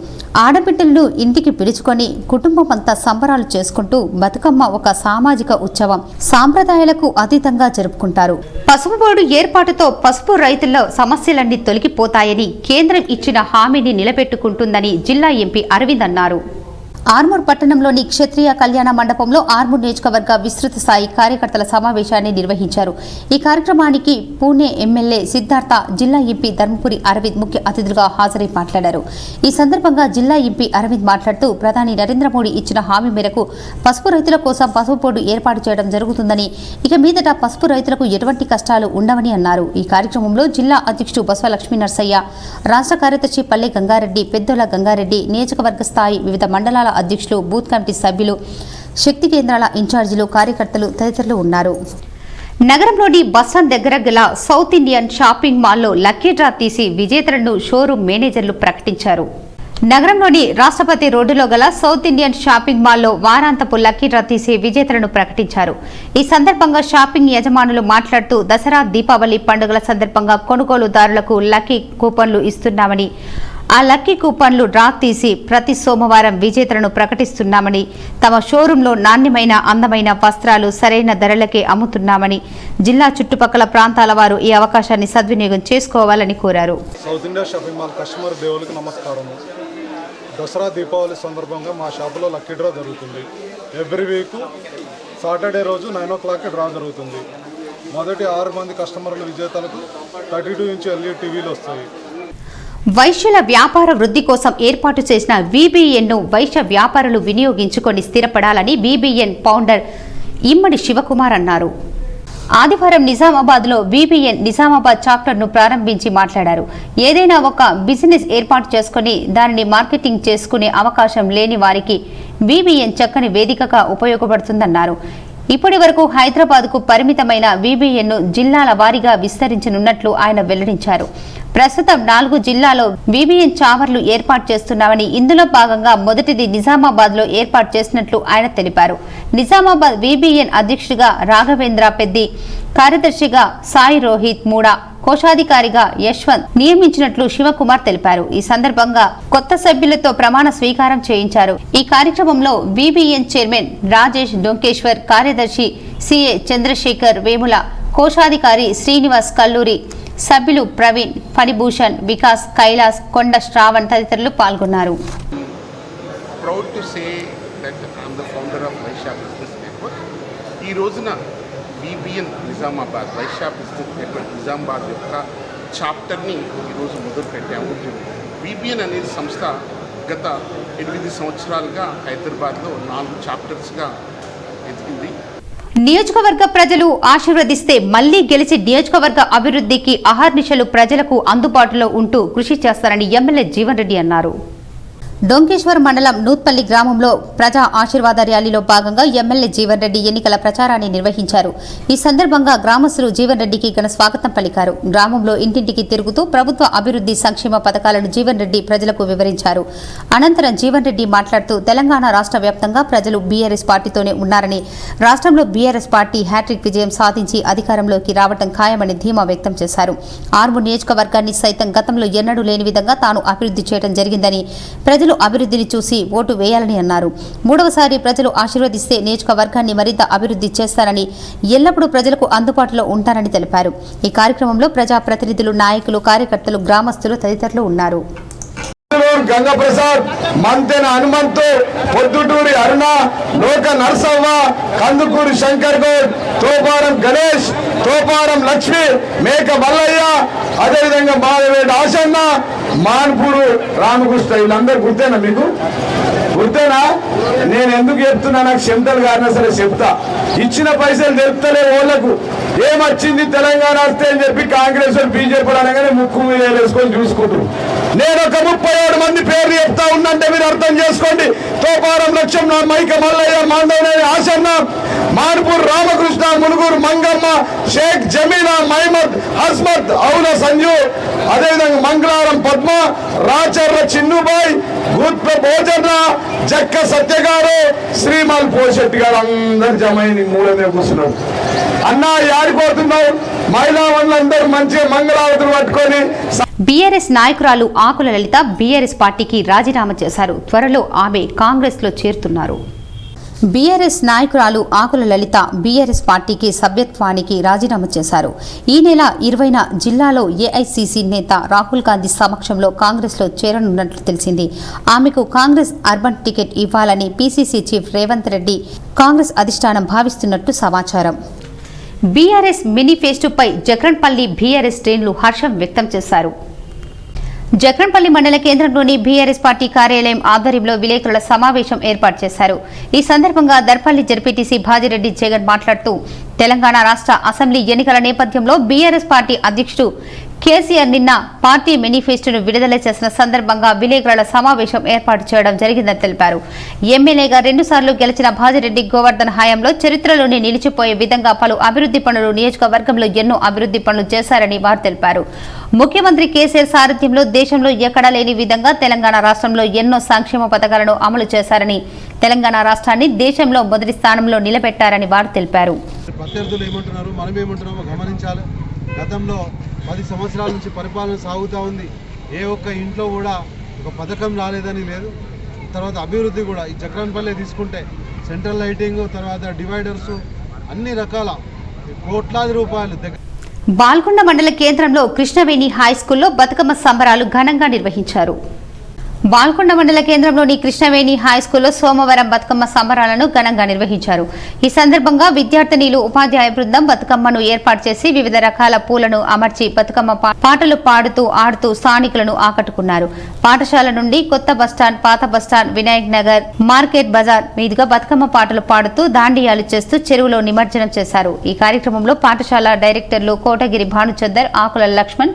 ఆడబిడ్డలను ఇంటికి పిలుచుకొని కుటుంబమంతా సంబరాలు చేసుకుంటూ బతుకమ్మ ఒక సామాజిక ఉత్సవం, సాంప్రదాయాలకు అతీతంగా జరుపుకుంటారు. పసుపు బోర్డు ఏర్పాటుతో పసుపు రైతుల్లో సమస్యలన్నీ తొలగిపోతాయని కేంద్రం ఇచ్చిన హామీని నిలబెట్టుకుంటుందని జిల్లా ఎంపీ అరవింద్ అన్నారు. ఆర్మూర్ పట్టణంలోని క్షత్రియ కళ్యాణ మండపంలో ఆర్మూర్ నియోజకవర్గ విస్తృత స్థాయి కార్యకర్తల సమావేశాన్ని నిర్వహించారు. ఈ కార్యక్రమానికి పూణే ఎమ్మెల్యే సిద్ధార్థ, జిల్లా ఎంపీ ధర్మపురి అరవింద్ ముఖ్య అతిథులుగా హాజరై మాట్లాడారు. ఈ సందర్భంగా జిల్లా ఎంపీ అరవింద్ మాట్లాడుతూ ప్రధాని నరేంద్ర మోడీ ఇచ్చిన హామీ మేరకు పసుపు రైతుల కోసం పసుపు బోర్డు ఏర్పాటు చేయడం జరుగుతుందని, ఇక మీదట పసుపు రైతులకు ఎటువంటి కష్టాలు ఉండవని అన్నారు. ఈ కార్యక్రమంలో జిల్లా అధ్యక్షుడు బసవ లక్ష్మీ నర్సయ్య, రాష్ట్ర కార్యదర్శి పల్లె గంగారెడ్డి, పెద్దోల గంగారెడ్డి, నియోజకవర్గ స్థాయి వివిధ మండలాల అధ్యక్షులు, బూత్ కమిటీ సభ్యులు, శక్తి కేంద్రాల ఇన్ఛార్జీలు, కార్యకర్తలు తదితరులు ఉన్నారు. నగరంలోని బస్టాండ్ దగ్గర గల సౌత్ ఇండియన్ షాపింగ్ మాల్లో లక్కీ డ్రా తీసి విజేతలను షోరూమ్ మేనేజర్లు ప్రకటించారు. నగరంలోని రాష్ట్రపతి రోడ్డులో గల సౌత్ ఇండియన్ షాపింగ్ మాల్లో వారాంతపు లక్కీ డ్రా తీసి విజేతలను ప్రకటించారు. ఈ సందర్భంగా షాపింగ్ యజమానులు మాట్లాడుతూ దసరా, దీపావళి పండుగల సందర్భంగా కొనుగోలుదారులకు లక్కీ కూపన్లు ఇస్తున్నామని, ఆ లక్కీ కూపన్లు డ్రా తీసి ప్రతి సోమవారం విజేతలను ప్రకటిస్తున్నామని, తమ షోరూంలో నాణ్యమైన అందమైన వస్త్రాలు సరైన ధరలకే అమ్ముతున్నామని, జిల్లా చుట్టుపక్కల ప్రాంతాల వారు ఈ అవకాశాన్ని సద్వినియోగం చేసుకోవాలని కోరారు. South India shopping mall customer దేవులకు నమస్కారం. దసరా, దీపావళి సందర్భంగా మా షాపులో లక్కీ డ్రా జరుగుతుంది. ఎవ్రీ వీక్ సాటర్డే రోజు 9 o'clock డ్రా జరుగుతుంది. మొదటి 6 మంది కస్టమర్ల విజేతలకు 32 ఇంచ్ LED టీవీలు వస్తాయి. వైశ్యుల వ్యాపార వృద్ధి కోసం ఏర్పాటు చేసిన VBN-ను వైశ్య వ్యాపారులు వినియోగించుకొని స్థిరపడాలని VBN ఫౌండర్ ఇమ్మడి శివకుమార్ అన్నారు. ఆదివారం నిజామాబాద్ లో బీబీఎన్ నిజామాబాద్ చాప్టర్ ను ప్రారంభించి మాట్లాడారు. ఏదైనా ఒక బిజినెస్ ఏర్పాటు చేసుకుని దానిని మార్కెటింగ్ చేసుకునే అవకాశం లేని వారికి బీబీఎన్ చక్కని వేదికగా ఉపయోగపడుతుందన్నారు. ఇప్పటి వరకు హైదరాబాద్ కు పరిమితమైన బీబీఎన్ ను జిల్లాల వారీగా విస్తరించనున్నట్లు ఆయన వెల్లడించారు. ప్రస్తుతం 4 జిల్లాల్లో బీబీఎన్ చావర్లు ఏర్పాటు చేస్తున్నామని, ఇందులో భాగంగా మొదటిది నిజామాబాద్ లో ఏర్పాటు చేసినట్లు ఆయన తెలిపారు. నిజామాబాద్ బీబీఎన్ అధ్యక్షుడిగా రాఘవేంద్ర పెద్ది, కార్యదర్శిగా సాయి రోహిత్ మూడా, కోశాధికారిగా యశ్వంత్ నియమించినట్లు శివకుమార్ తెలిపారు. ఈ సందర్భంగా కొత్త సభ్యులతో ప్రమాణ స్వీకారం చేయించారు. ఈ కార్యక్రమంలో బీబీఎన్ చైర్మన్ రాజేష్ డొంకేశ్వర్, కార్యదర్శి సిఏ చంద్రశేఖర్ వేముల, కోశాధికారి శ్రీనివాస్ కల్లూరి, సభ్యులు ప్రవీణ్, ఫణిభూషణ్, వికాస్, కైలాస్, కొండ శ్రావణ్ తదితరులు పాల్గొన్నారు. Proud to say that I'm the founder of Vaishya business network. ఈ రోజున BBN Nizamabad Vaishya business network Nizamabad యొక్క చాప్టర్ని ఈరోజు మొదలు పెట్టాము. బీబీఎన్ అనే సంస్థ గత 8 సంవత్సరాలుగా హైదరాబాద్లో 4 చాప్టర్స్గా ఎదిగింది. నియోజకవర్గ ప్రజలు ఆశీర్వదిస్తే మళ్లీ గెలిచి నియోజకవర్గ అభివృద్ధికి అహర్నిశలు ప్రజలకు అందుబాటులో ఉంటూ కృషి చేస్తారని ఎమ్మెల్యే జీవన్ రెడ్డి అన్నారు. డొంకేశ్వర్ మండలం నూత్పల్లి గ్రామంలో ప్రజా ఆశీర్వాద ర్యాలీలో భాగంగా ఎమ్మెల్యే జీవన్ రెడ్డి ఎన్నికల ప్రచారాన్ని నిర్వహించారు. ఈ సందర్భంగా గ్రామస్తులు జీవన్ రెడ్డికి ఘన స్వాగతం పలికారు. గ్రామంలో ఇంటింటికి తిరుగుతూ ప్రభుత్వ అభివృద్ధి సంక్షేమ పథకాలను జీవన్ రెడ్డి ప్రజలకు వివరించారు. అనంతరం జీవన్ రెడ్డి మాట్లాడుతూ తెలంగాణ రాష్ట్ర వ్యాప్తంగా ప్రజలు బీఆర్ఎస్ పార్టీతోనే ఉన్నారని, రాష్ట్రంలో బీఆర్ఎస్ పార్టీ హ్యాట్రిక్ విజయం సాధించి అధికారంలోకి రావడం ఖాయమని ధీమా వ్యక్తం చేశారు. ఆర్మూర్ నియోజకవర్గాన్ని సైతం గతంలో ఎన్నడూ లేని విధంగా తాను అభివృద్ధి చేయడం జరిగిందని, ప్రజలు అభివృద్ధిని చూసి ఓటు వేయాలని అన్నారు. 3వసారి ప్రజలు ఆశీర్వదిస్తే నియోజకవర్గాన్ని మరింత అభివృద్ధి చేస్తారని, ఎల్లప్పుడూ ప్రజలకు అందుబాటులో ఉంటారని తెలిపారు. ఈ కార్యక్రమంలో ప్రజాప్రతినిధులు, నాయకులు, కార్యకర్తలు, గ్రామస్తులు తదితరులు ఉన్నారు. గంగప్రసాద్, మంతెన హనుమంతు, పొద్దుటూరి అరుణ, లోక నరసవ్వ, కందుకూరి శంకర్ గౌడ్, తోపారం గణేష్, తోపారం లక్ష్మి, మేక మల్లయ్య, అదేవిధంగా మాధవేడు ఆశన్న, మాన్పూరు రామకృష్ణ, వీళ్ళందరూ గుర్తేనా? మీకు గుర్తేనా? నేను ఎందుకు చెప్తున్నా, నాకు చెమటలు కారినా సరే చెప్తా. ఇచ్చిన పైసలు తెలుపుతలే ఓళ్లకు. ఏమొచ్చింది తెలంగాణ వస్తే అని చెప్పి కాంగ్రెస్ బీజేపీ అనగానే ముక్కు మీద వేసుకొని చూసుకుంటారు. నేను ఒక 37 మంది పేర్లు చెప్తా ఉన్నంటే మీరు అర్థం చేసుకోండి. తోపారం లక్ష్యం, మైక మల్లయ్య, మాండవనేని ఆశన్న, మాన్పూర్ రామకృష్ణ, మునుగూరు మంగమ్మ, షేక్ జమీనా, మహమ్మద్ హస్మత్, అవుల సంజు, అదేవిధంగా మంగళవారం పద్మ, రాచర్ల చిన్నుబాయ్, గుత్ప భోజన, జక్క సత్యగారు, శ్రీమాల్ పోషెట్టి గారు అందరు జమైని మూలమే కూర్చున్నారు. అన్నా ఆడిపోతున్నావు, మహిళా వాళ్ళందరూ మంచిగా మంగళావతులు పట్టుకొని. బీఆర్ఎస్ నాయకురాలు ఆకుల లలిత బీఆర్ఎస్ పార్టీకి రాజీనామా చేశారు. త్వరలో ఆమె కాంగ్రెస్ లో చేరుతున్నారు. బీఆర్ఎస్ నాయకురాలు ఆకుల లలిత బీఆర్ఎస్ పార్టీకి సభ్యత్వానికి రాజీనామా చేశారు. ఈ నెల 20న జిల్లాలో ఏఐసీసీ నేత రాహుల్ గాంధీ సమక్షంలో కాంగ్రెస్లో చేరనున్నట్లు తెలిసింది. ఆమెకు కాంగ్రెస్ అర్బన్ టికెట్ ఇవ్వాలని పీసీసీ చీఫ్ రేవంత్ రెడ్డి కాంగ్రెస్ అధిష్టానం భావిస్తున్నట్టు సమాచారం. బీఆర్ఎస్ మేనిఫెస్టోపై జక్రన్పల్లి బీఆర్ఎస్ శ్రేణులు హర్షం వ్యక్తం చేశారు. జక్రన్పల్లి మండల కేంద్రంలోని బీఆర్ఎస్ పార్టీ కార్యాలయం ఆధ్వర్యంలో విలేకరుల సమావేశం ఏర్పాటు చేశారు. ఈ సందర్భంగా దర్పల్లి జడ్పీటీసీ భాజిరెడ్డి జగన్ మాట్లాడుతూ తెలంగాణ రాష్ట్ర అసెంబ్లీ ఎన్నికల నేపథ్యంలో బీఆర్ఎస్ పార్టీ అధ్యక్షుడు కేసీఆర్ నిన్న పార్టీ మేనిఫెస్టోను విడుదల చేసిన సందర్భంగా విలేకరుల సమావేశం ఏర్పాటు చేయడం జరిగిందని తెలిపారు. ఎమ్మెల్యేగా 2 సార్లు గెలిచిన భాజిరెడ్డి గోవర్ధన్ హయాంలో చరిత్రలోనే నిలిచిపోయే విధంగా పలు అభివృద్ధి పనులు, నియోజకవర్గంలో ఎన్నో అభివృద్ధి పనులు చేశారని వారు తెలిపారు. ముఖ్యమంత్రి కేసీఆర్ సారథ్యంలో దేశంలో ఎక్కడా లేని విధంగా తెలంగాణ రాష్ట్రంలో ఎన్నో సంక్షేమ పథకాలను అమలు చేశారని, తెలంగాణ రాష్ట్రాన్ని దేశంలో మొదటి స్థానంలో నిలబెట్టారని వారు తెలిపారు. ప్రత్యర్థులు ఏమంటున్నారు, మనం ఏమంటున్నామో గమనించాలి. గతంలో 10 సంవత్సరాల నుంచి పరిపాలన సాగుతూ ఉంది. ఏ ఒక్క ఇంట్లో కూడా ఒక పథకం రాలేదని లేదు. తర్వాత అభివృద్ధి కూడా ఈ జక్రన్పల్లి తీసుకుంటే సెంట్రల్ లైటింగ్, తర్వాత డివైడర్స్, అన్ని రకాల కోట్లాది రూపాయలు. బాల్కొండ మండల కేంద్రంలో కృష్ణవేణి హై స్కూల్లో బతుకమ్మ సంబరాలు ఘనంగా నిర్వహించారు. బాల్కొండ మండల కేంద్రంలోని కృష్ణవేణి హైస్కూల్లో సోమవారం బతుకమ్మ సంబరాలను ఘనంగా నిర్వహించారు. ఈ సందర్భంగా విద్యార్థినీలు, ఉపాధ్యాయ బృందం బతుకమ్మను ఏర్పాటు చేసి వివిధ రకాల పూలను అమర్చి బతుకమ్మ పాటలు పాడుతూ ఆడుతూ స్థానికులను ఆకట్టుకున్నారు. పాఠశాల నుండి కొత్త బస్టాండ్, పాత బస్టాండ్, వినాయక్ నగర్, మార్కెట్ బజార్ మీదుగా బతుకమ్మ పాటలు పాడుతూ దాండియాలు చేస్తూ చెరువులో నిమజ్జనం చేశారు. ఈ కార్యక్రమంలో పాఠశాల directors Kotagiri Bhanuchander, Akula Laxman,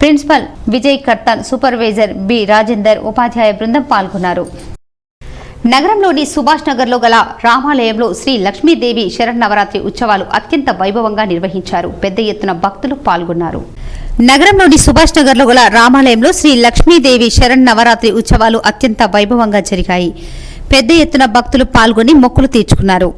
principal Vijay Kartan, supervisor B Rajender, ఉపాధ్యాయ బృందం పాల్గొన్నారు. నగరంలోని సుభాష్ నగర్లో గల రామాలయంలో శ్రీ లక్ష్మీదేవి శరన్నవరాత్రి ఉత్సవాలు అత్యంత వైభవంగా నిర్వహించారు. పెద్ద ఎత్తున భక్తులు పాల్గొన్నారు. నగరంలోని సుభాష్ నగర్లో గల రామాలయంలో శ్రీ లక్ష్మీదేవి శరన్నవరాత్రి ఉత్సవాలు అత్యంత వైభవంగా జరిగాయి. పెద్ద ఎత్తున భక్తులు పాల్గొని మొక్కులు తీర్చుకున్నారు.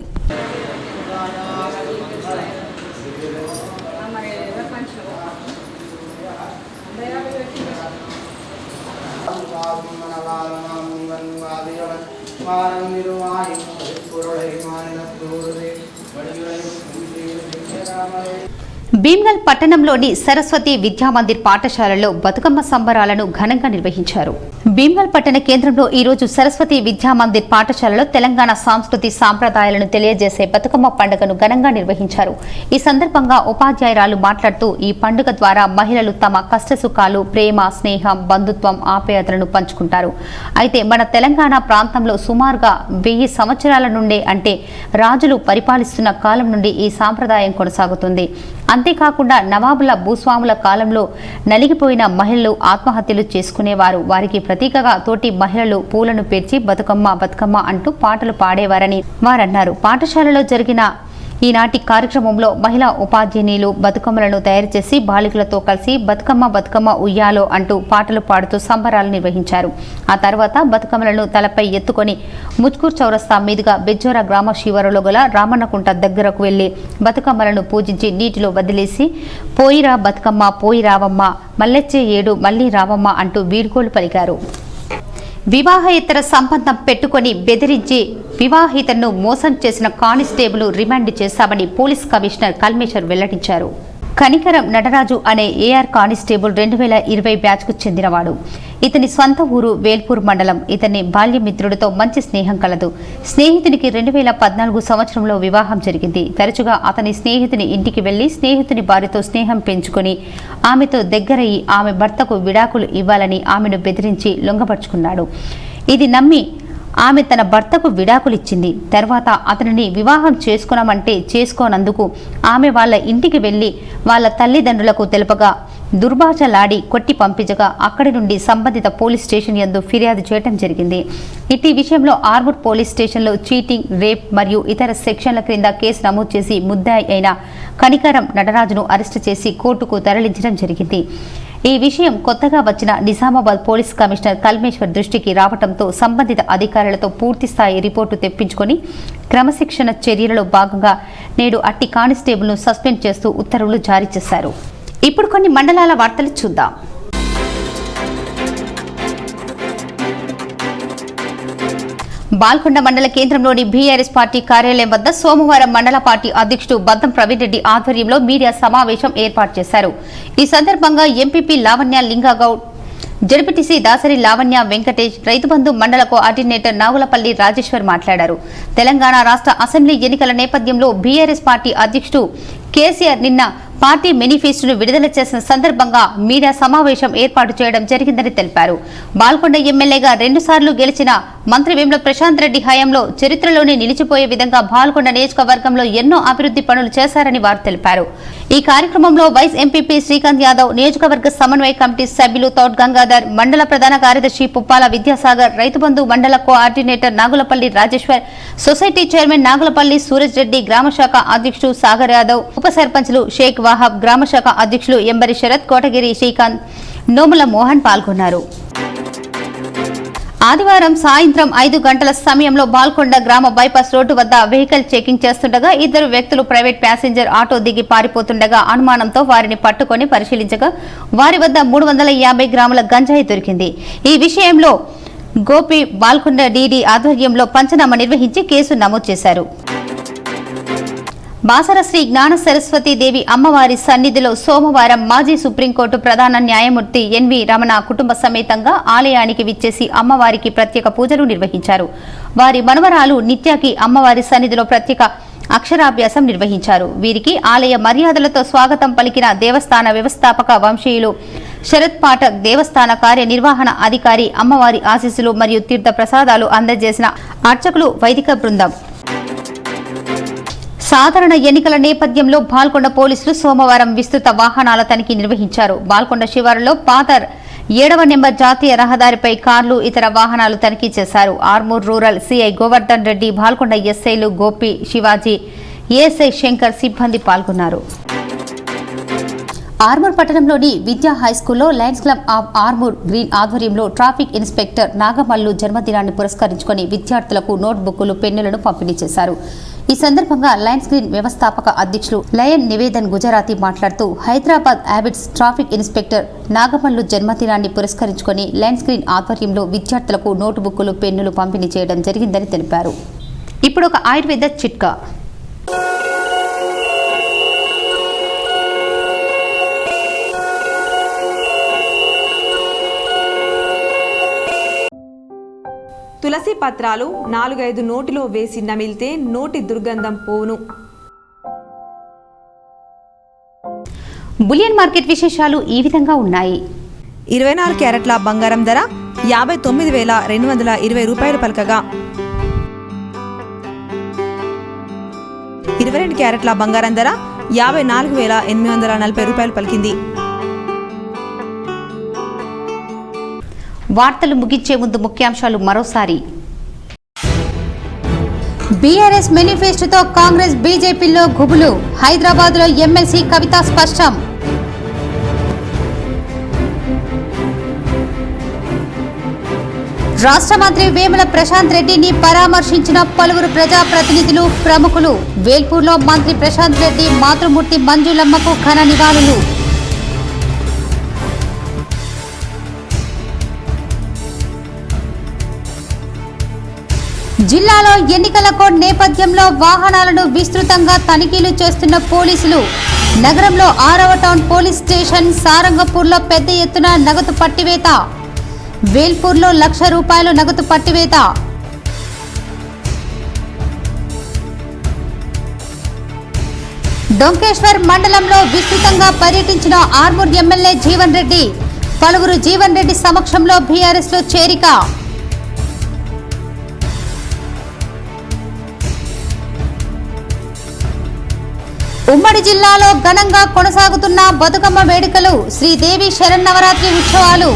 భీమ్గల్ పట్టణంలోని సరస్వతి విద్యామందిర్ పాఠశాలలో బతుకమ్మ సంబరాలను ఘనంగా నిర్వహించారు. భీమ్గల్ పట్టణ కేంద్రంలో ఈ రోజు సరస్వతి విద్యామందిర్ పాఠశాలలో తెలంగాణ సంస్కృతి సాంప్రదాయాలను తెలియజేసే బతుకమ్మ పండుగను ఘనంగా నిర్వహించారు. ఈ సందర్భంగా ఉపాధ్యాయురాలు మాట్లాడుతూ ఈ పండుగ ద్వారా మహిళలు తమ కష్టసుఖాలు, ప్రేమ, స్నేహం, బంధుత్వం, ఆప్యాయతలను పంచుకుంటారు. అయితే మన తెలంగాణ ప్రాంతంలో సుమారుగా 1000 సంవత్సరాల నుండే, అంటే రాజులు పరిపాలిస్తున్న కాలం నుండి ఈ సాంప్రదాయం కొనసాగుతుంది. అంతేకాకుండా నవాబుల, భూస్వాముల కాలంలో నలిగిపోయిన మహిళలు ఆత్మహత్యలు చేసుకునేవారు. వారికి ప్రతీకగా తోటి మహిళలు పూలను పేర్చి బతుకమ్మ బతుకమ్మ అంటూ పాటలు పాడేవారని వారన్నారు. పాఠశాలలో జరిగిన ఈనాటి కార్యక్రమంలో మహిళా ఉపాధ్యాయులు బతుకమ్మలను తయారు చేసి బాలికలతో కలిసి బతుకమ్మ బతుకమ్మ ఉయ్యాలో అంటూ పాటలు పాడుతూ సంబరాలు నిర్వహించారు. ఆ తర్వాత బతుకమ్మలను తలపై ఎత్తుకొని ముజ్కూర్ చౌరస్తా మీదుగా బెజ్జోరా గ్రామ శివారులో గల రామన్నకుంట దగ్గరకు వెళ్లి బతుకమ్మలను పూజించి నీటిలో వదిలేసి పోయిరా బతుకమ్మ పోయి రావమ్మ, మల్లెచ్చే ఏడు మళ్లీ రావమ్మ అంటూ వీడ్కోలు పలికారు. వివాహేతర సంబంధం పెట్టుకుని బెదిరించి వివాహితను మోసం చేసిన కానిస్టేబుల్ రిమాండ్ చేశామని పోలీస్ కమిషనర్ కల్మేశ్వర్ వెల్లడించారు. కనికరం నటరాజు అనే ఏఆర్ కానిస్టేబుల్ 2020 బ్యాచ్కు చెందినవాడు. ఇతని స్వంత ఊరు వేల్పూర్ మండలం. ఇతని బాల్యమిత్రుడితో మంచి స్నేహం కలదు. స్నేహితునికి 2014 సంవత్సరంలో వివాహం జరిగింది. తరచుగా అతని స్నేహితుని ఇంటికి వెళ్లి స్నేహితుని భార్యతో స్నేహం పెంచుకుని ఆమెతో దగ్గరయ్యి ఆమె భర్తకు విడాకులు ఇవ్వాలని ఆమెను బెదిరించి లొంగపరుచుకున్నాడు. ఇది నమ్మి ఆమె తన భర్తకు విడాకులిచ్చింది. తర్వాత అతనిని వివాహం చేసుకున్నామంటే చేసుకోనందుకు ఆమె వాళ్ళ ఇంటికి వెళ్లి వాళ్ళ తల్లిదండ్రులకు తెలుపగా దుర్భాషలాడి కొట్టి పంపించగా అక్కడి నుండి సంబంధిత పోలీస్ స్టేషన్ యందు ఫిర్యాదు చేయడం జరిగింది. ఇటీ విషయంలో ఆర్మూర్ పోలీస్ స్టేషన్లో చీటింగ్, రేప్ మరియు ఇతర సెక్షన్ల క్రింద కేసు నమోదు చేసి ముద్దాయి అయిన కనికరం నటరాజును అరెస్టు చేసి కోర్టుకు తరలించడం జరిగింది. ఈ విషయం కొత్తగా వచ్చిన నిజామాబాద్ పోలీస్ కమిషనర్ కల్మేశ్వర్ దృష్టికి రావడంతో సంబంధిత అధికారులతో పూర్తిస్థాయి రిపోర్టు తెప్పించుకొని క్రమశిక్షణ చర్యలలో భాగంగా నేడు అట్టి కానిస్టేబుల్ను సస్పెండ్ చేస్తూ ఉత్తర్వులు జారీ చేశారు. ఇప్పుడు కొన్ని మండలాల వార్తలు చూద్దాం. బాల్కొండ మండల కేంద్రంలోని బీఆర్ఎస్ పార్టీ కార్యాలయం వద్ద సోమవారం మండల పార్టీ అధ్యక్షుడు బద్దం ప్రవీణ్ రెడ్డి ఆధ్వర్యంలో మీడియా సమావేశం ఏర్పాటు చేశారు. ఈ సందర్భంగా ఎంపీపీ లావణ్య లింగగౌడ్, జడ్పీటీసీ దాసరి లావణ్య వెంకటేష్, రైతు బంధు మండల కోఆర్డినేటర్ నాగులపల్లి రాజేశ్వర్ మాట్లాడారు. తెలంగాణ రాష్ట్ర అసెంబ్లీ ఎన్నికల నేపథ్యంలో బీఆర్ఎస్ పార్టీ అధ్యక్షుడు కేసీఆర్ నిన్న పార్టీ మేనిఫెస్టోను విడుదల చేసిన సందర్భంగా మీడియా సమావేశం ఏర్పాటు చేయడం జరిగిందని తెలిపారు. బాల్కొండ ఎమ్మెల్యేగా 2 సార్లు గెలిచిన మంత్రి వేముల ప్రశాంత్ రెడ్డి హయాంలో చరిత్రలోనే నిలిచిపోయే విధంగా బాల్కొండ నియోజకవర్గంలో ఎన్నో అభివృద్ధి పనులు చేశారని వారు తెలిపారు. ఈ కార్యక్రమంలో వైస్ ఎంపీపీ శ్రీకాంత్ యాదవ్, నియోజకవర్గ సమన్వయ కమిటీ సభ్యులు తౌట్ గంగాధర్, మండల ప్రధాన కార్యదర్శి పుప్పాల విద్యాసాగర్, రైతు బంధు మండల coordinator Nagulapalli Rajeshwar, society chairman Nagulapalli Suraj Reddy, గ్రామశాఖ అధ్యక్షుడు సాగర్ యాదవ్, ఉప సర్పంచ్లు షేక్ వాహబ్, గ్రామశాఖ అధ్యక్షులు ఎంబరి శరత్, కోటగిరి శ్రీకాంత్, నోముల మోహన్ పాల్గొన్నారు. ఆదివారం సాయంత్రం 5 గంటల సమయంలో బాల్కొండ గ్రామ బైపాస్ రోడ్డు వద్ద వెహికల్ చెకింగ్ చేస్తుండగా 2 వ్యక్తులు ప్రైవేట్ ప్యాసింజర్ ఆటో దిగి పారిపోతుండగా అనుమానంతో వారిని పట్టుకొని పరిశీలించగా వారి వద్ద 350 గ్రాముల గంజాయి దొరికింది. ఈ విషయంలో గోపి బాల్కొండ డీడీ ఆధ్వర్యంలో పంచనామా నిర్వహించి కేసు నమోదు చేశారు. బాసర శ్రీ జ్ఞాన సరస్వతి దేవి అమ్మవారి సన్నిధిలో సోమవారం మాజీ సుప్రీంకోర్టు ప్రధాన న్యాయమూర్తి ఎన్వి రమణ కుటుంబ సమేతంగా ఆలయానికి విచ్చేసి అమ్మవారికి ప్రత్యేక పూజలు నిర్వహించారు. వారి మనవరాలు నిత్యాకి అమ్మవారి సన్నిధిలో ప్రత్యేక అక్షరాభ్యాసం నిర్వహించారు. వీరికి ఆలయ మర్యాదలతో స్వాగతం పలికిన దేవస్థాన వ్యవస్థాపక వంశీయులు శరత్ పాఠక్, దేవస్థాన కార్యనిర్వహణ అధికారి, అమ్మవారి ఆశీస్సులు మరియు తీర్థ ప్రసాదాలు అందజేసిన అర్చకులు, వైదిక బృందం. సాధారణ ఎన్నికల నేపథ్యంలో బాల్కొండ పోలీసులు సోమవారం విస్తృత వాహనాల తనిఖీ నిర్వహించారు. బాల్కొండ శివారులో పాత 7వ నెంబర్ జాతీయ రహదారిపై కార్లు, ఇతర వాహనాలు తనిఖీ చేశారు. ఆర్మూర్ రూరల్ సిఐ గోవర్ధన్ రెడ్డి, బాల్కొండ ఎస్ఐలు గోపి, శివాజీ, ఏఎస్ఐ శంకర్ సిబ్బంది పాల్గొన్నారు. ఆర్మూర్ పట్టణంలోని విద్యా హైస్కూల్లో Lions Club of Armoor green ఆధ్వర్యంలో ట్రాఫిక్ ఇన్స్పెక్టర్ నాగమల్లు జన్మదినాన్ని పురస్కరించుకుని విద్యార్థులకు నోట్బుక్లు, పెన్నులను పంపిణీ చేశారు. ఈ సందర్భంగా లయన్స్ గ్రీన్ వ్యవస్థాపక అధ్యక్షులు లయన్ నివేదన్ గుజరాతీ మాట్లాడుతూ Hyderabad habits traffic inspector Nagamallu జన్మదినాన్ని పురస్కరించుకుని లయన్స్ గ్రీన్ ఆధ్వర్యంలో విద్యార్థులకు నోట్బుక్లు, పెన్నులు పంపిణీ చేయడం జరిగిందని తెలిపారు. ఇప్పుడు ఒక ఆయుర్వేద చిట్కా. తులసి పత్రాలు 4-5 నోటిలో వేసి నమిలితే నోటి దుర్గంధం పోవును. బులియన్ మార్కెట్ విశేషాలు ఈ విధంగా ఉన్నాయి. 24 క్యారెట్ల బంగారం ధర 59,220 రూపాయలు పలకగా 22 క్యారెట్ల బంగారం ధర 54,840 రూపాయలు పలికింది. వార్తలు ముగించే ముందు ముఖ్యాంశాలు మరోసారి. బీఆర్ఎస్ మేనిఫెస్టోతో కాంగ్రెస్, బీజేపీలో గుబులు. హైదరాబాద్లో ఎమ్మెల్సీ కవిత స్పష్టం. రాష్ట్ర మంత్రి వేముల ప్రశాంత్ రెడ్డిని పరామర్శించిన పలువురు ప్రజాప్రతినిధులు, ప్రముఖులు. వేల్పూర్లో మంత్రి ప్రశాంత్ రెడ్డి, మాతృమూర్తి మంజులమ్మకు ఘన నివాళులు. జిల్లాలో ఎన్నికల కోడ్ నేపథ్యంలో వాహనాలను విస్తృతంగా తనిఖీలు చేస్తున్న పోలీసులు. నగరంలో 6వ టౌన్ పోలీస్ స్టేషన్, సారంగపూర్లో పెద్ద ఎత్తున నగదు పట్టివేత. వేల్పూర్లో ₹1,00,000 నగదు పట్టివేత. డొంకేశ్వర్ మండలంలో విస్తృతంగా పర్యటించిన ఆర్మూర్ ఎమ్మెల్యే జీవన్ రెడ్డి. పలువురు జీవన్ రెడ్డి సమక్షంలో బీఆర్ఎస్లో చేరిక. ఉమ్మడి జిల్లాలో ఘనంగా కొనసాగుతున్న బతుకమ్మ వేడుకలు, శ్రీదేవి శరన్నవరాత్రి ఉత్సవాలు.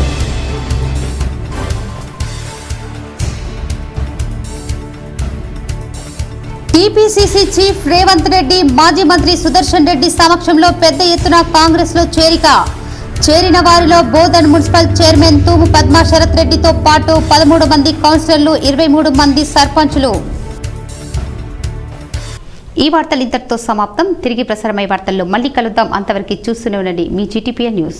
టీపీసీసీ చీఫ్ రేవంత్ రెడ్డి, మాజీ మంత్రి సుదర్శన్ రెడ్డి సమక్షంలో పెద్ద ఎత్తున కాంగ్రెస్లో చేరిక. చేరిన వారిలో బోధన్ మున్సిపల్ చైర్మన్ తూము పద్మా శరత్ రెడ్డితో పాటు 13 మంది కౌన్సిలర్లు, 23 మంది సర్పంచులు. ఈ వార్తలు ఇంతటితో సమాప్తం. తిరిగి ప్రసారమయ్యే వార్తల్లో మళ్ళీ కలుద్దాం. అంతవరకు చూస్తూనే ఉండండి మీ జీటీపీఎన్ న్యూస్.